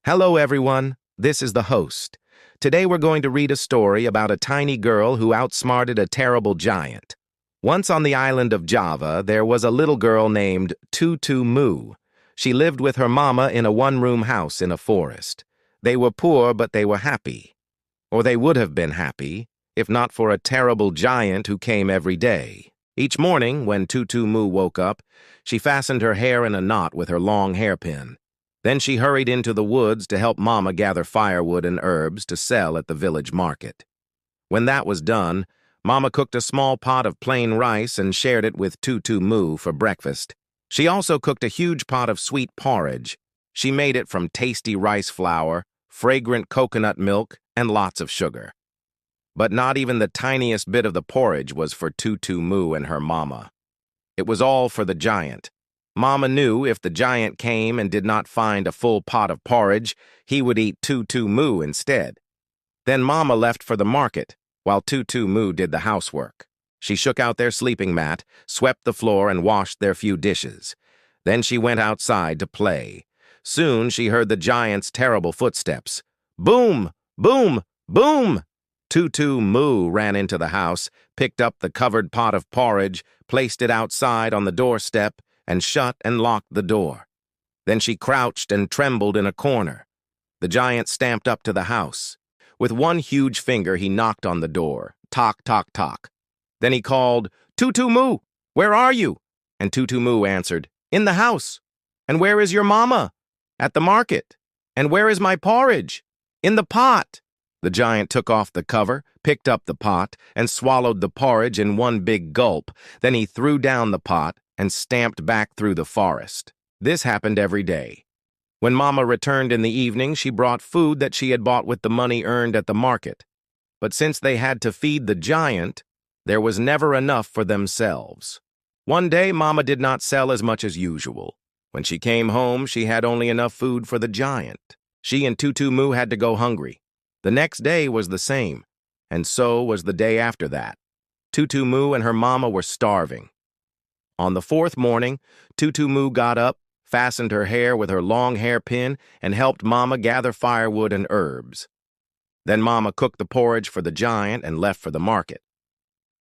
Hello, everyone. This is the host. Today we're going to read a story about a tiny girl who outsmarted a terrible giant. Once on the island of Java, there was a little girl named Too-too-moo. She lived with her mama in a one-room house in a forest. They were poor, but they were happy. Or they would have been happy, if not for a terrible giant who came every day. Each morning, when Too-too-moo woke up, she fastened her hair in a knot with her long hairpin. Then she hurried into the woods to help Mama gather firewood and herbs to sell at the village market. When that was done, Mama cooked a small pot of plain rice and shared it with Too-too-moo for breakfast. She also cooked a huge pot of sweet porridge. She made it from tasty rice flour, fragrant coconut milk, and lots of sugar. But not even the tiniest bit of the porridge was for Too-too-moo and her mama. It was all for the giant. Mama knew if the giant came and did not find a full pot of porridge, he would eat Too-too-moo instead. Then Mama left for the market, while Too-too-moo did the housework. She shook out their sleeping mat, swept the floor, and washed their few dishes. Then she went outside to play. Soon she heard the giant's terrible footsteps. Boom! Boom! Boom! Too-too-moo ran into the house, picked up the covered pot of porridge, placed it outside on the doorstep, and shut and locked the door. Then she crouched and trembled in a corner. The giant stamped up to the house. With one huge finger, he knocked on the door. Tock, tock, tock. Then he called, "Too-too-moo, where are you?" And Too-too-moo answered, "In the house." "And where is your mama?" "At the market." "And where is my porridge?" "In the pot." The giant took off the cover, picked up the pot, and swallowed the porridge in one big gulp. Then he threw down the pot and stamped back through the forest. This happened every day. When Mama returned in the evening, she brought food that she had bought with the money earned at the market. But since they had to feed the giant, there was never enough for themselves. One day, Mama did not sell as much as usual. When she came home, she had only enough food for the giant. She and Too-too-moo had to go hungry. The next day was the same, and so was the day after that. Too-too-moo and her mama were starving. On the fourth morning, Too-too-moo got up, fastened her hair with her long hairpin, and helped Mama gather firewood and herbs. Then Mama cooked the porridge for the giant and left for the market.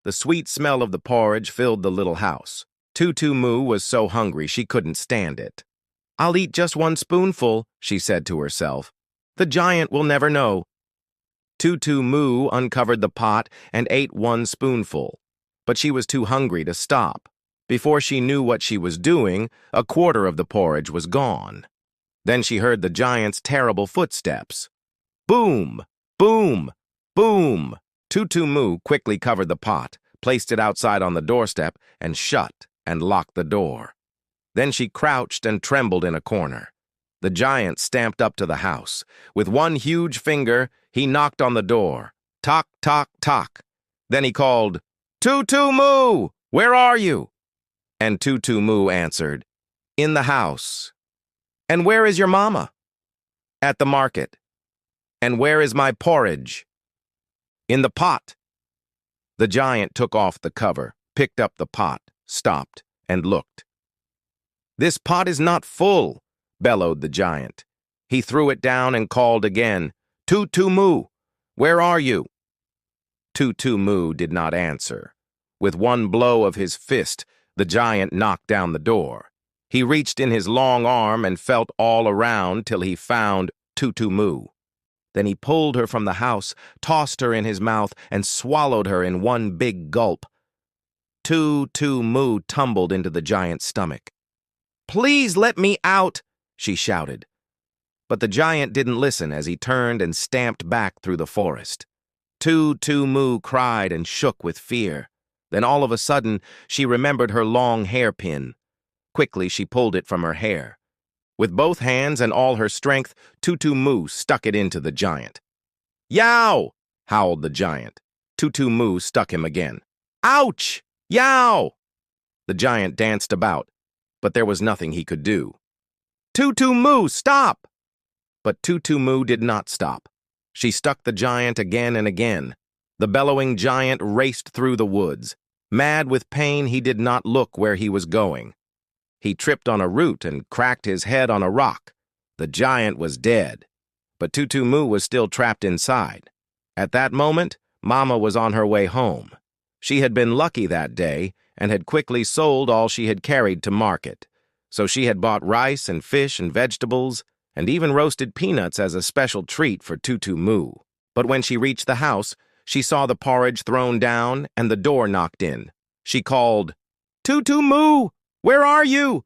The sweet smell of the porridge filled the little house. Too-too-moo was so hungry she couldn't stand it. "I'll eat just one spoonful," she said to herself. "The giant will never know." Too-too-moo uncovered the pot and ate one spoonful, but she was too hungry to stop. Before she knew what she was doing, a quarter of the porridge was gone. Then she heard the giant's terrible footsteps. Boom! Boom! Boom! Too-too-moo quickly covered the pot, placed it outside on the doorstep, and shut and locked the door. Then she crouched and trembled in a corner. The giant stamped up to the house. With one huge finger, he knocked on the door. Tock, tock, tock. Then he called, "Too-too-moo, where are you?" And Too-too-moo answered, "In the house." "And where is your mama?" "At the market." "And where is my porridge?" "In the pot." The giant took off the cover, picked up the pot, stopped, and looked. "This pot is not full," bellowed the giant. He threw it down and called again, "Too-too-moo, where are you?" Too-too-moo did not answer. With one blow of his fist, the giant knocked down the door. He reached in his long arm and felt all around till he found Too-too-moo. Then he pulled her from the house, tossed her in his mouth, and swallowed her in one big gulp. Too-too-moo tumbled into the giant's stomach. "Please let me out," she shouted. But the giant didn't listen as he turned and stamped back through the forest. Too-too-moo cried and shook with fear. Then all of a sudden, she remembered her long hairpin. Quickly, she pulled it from her hair. With both hands and all her strength, Too-too-moo stuck it into the giant. "Yow!" howled the giant. Too-too-moo stuck him again. "Ouch! Yow!" The giant danced about, but there was nothing he could do. "Too-too-moo, stop!" But Too-too-moo did not stop. She stuck the giant again and again. The bellowing giant raced through the woods. Mad with pain, he did not look where he was going. He tripped on a root and cracked his head on a rock. The giant was dead. but Too-too-moo was still trapped inside. At that moment, Mama was on her way home. She had been lucky that day and had quickly sold all she had carried to market. So she had bought rice and fish and vegetables and even roasted peanuts as a special treat for Too-too-moo. But when she reached the house, she saw the porridge thrown down and the door knocked in. She called, "Too-too-moo, where are you?"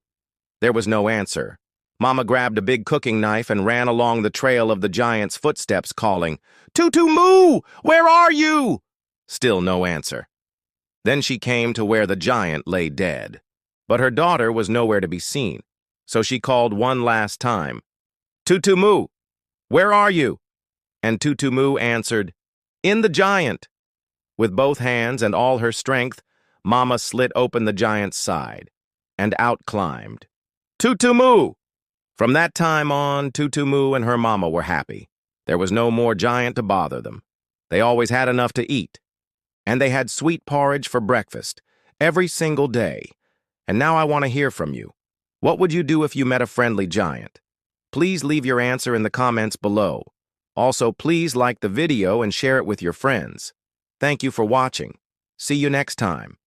There was no answer. Mama grabbed a big cooking knife and ran along the trail of the giant's footsteps, calling, "Too-too-moo, where are you?" Still no answer. Then she came to where the giant lay dead. But her daughter was nowhere to be seen, so she called one last time, "Too-too-moo, where are you?" And Too-too-moo answered, "In the giant." With both hands and all her strength, Mama slit open the giant's side, and out climbed Too-too-moo. From that time on, Too-too-moo and her mama were happy. There was no more giant to bother them. They always had enough to eat. And they had sweet porridge for breakfast, every single day. And now I want to hear from you. What would you do if you met a friendly giant? Please leave your answer in the comments below. Also, please like the video and share it with your friends. Thank you for watching. See you next time.